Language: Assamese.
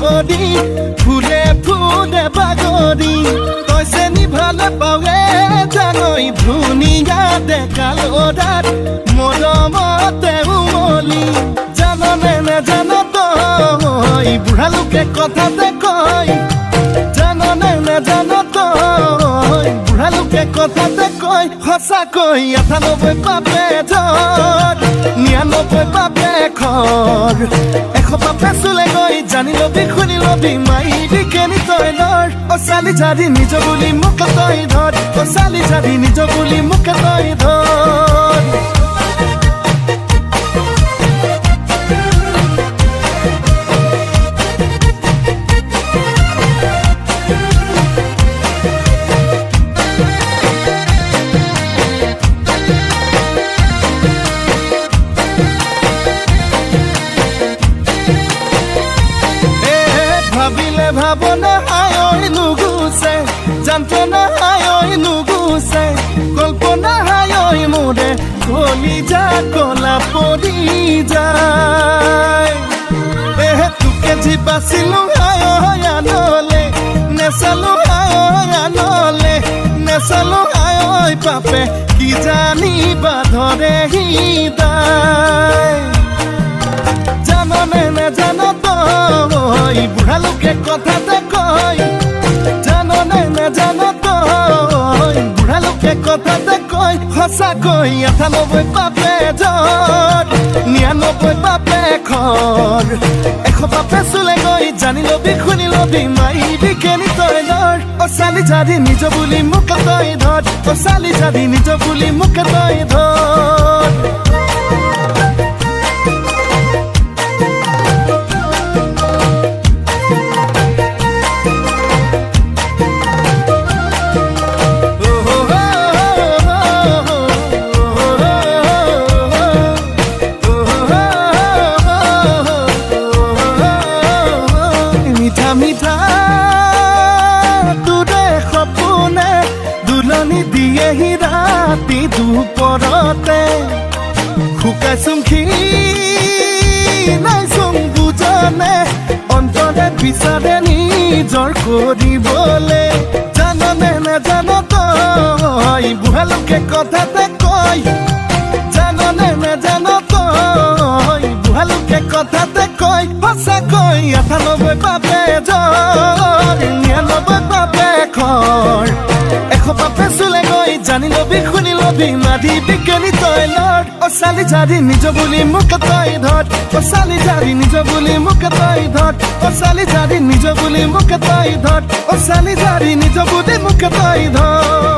বদি ফুলে ফুলে বাগৰি তই চেনি ভালে পাৱে জানৈ ধুনীয়া ডেকালৰাত মৰমতে উমলি জাননে নেজান তই বুঢ়া লোকে কথাতে কয় জাননে নেজান তই বুঢ়া লোকে কথাতে কয় সঁচাকৈ ৯৮ পাপে ধৰ ৯৯ পাপে খৰ ১০০ পাপে চুলে গৈ জানি লবি শুনি লবি মাইবি কেনি তই লৰ অচালি জাৰি নিজ বুলি মোক তই ধৰ অচালি জাৰি নিজ বুলি মোক তই ধৰ ভাবিলে ভাবনা হায়ই নুগুছে যন্ত্ৰণা হায়ই নুগুছে কল্পনা হায়ই মোৰে কলিজা কলা পৰি যায় তোকে যি বাচিলো হায়ই আনলে নেচালো হায়ই আনলে নেচালো হায়ই পাপে কি জানিবা ধৰে হৃদয় জাননে নেজান তই বুঢ়া লোকে কথাতে কয় জাননে নেজান তই বুঢ়া লোকে কথাতে কয় সঁচাকৈ ৯৮ পাপে ধৰ ৯৯ পাপে খৰ ১০০ পাপে চুলে গৈ জানি লবি শুনি লবি মাইবি কেনি তই লৰ অচালি জাৰি নিজ বুলি মোক তই ধৰ অচালি জাৰি নিজ বুলি মোক তই ধৰ মিঠা তোৰে সপোনে দুলনি দিয়েহি ৰাতি দুপৰতে শুকাইছোং নাইছোং বুজনে অন্তৰে বিচাৰে নিজৰ কৰিবলে জাননে নেজান তই বুঢ়া লোকে কথাতে কয় জাননে নেজান তই বুঢ়া লোকে কথাতে কয় সঁচাকৈ ৯৮ পাপে ধৰ ৯৯ পাপে খৰ ১০০ পাপে চুলে গৈ জানি লবি শুনি লবি মাধিবি কেনি তই লৰ অচালি জাৰি নিজ বুলি মোক তই ধৰ অচালি জাৰি নিজ বুলি মোক তই ধৰ অচালি জাৰি নিজ বুলি মোক তই ধৰ অচালি জাৰি নিজ বুলি মোক তই ধৰ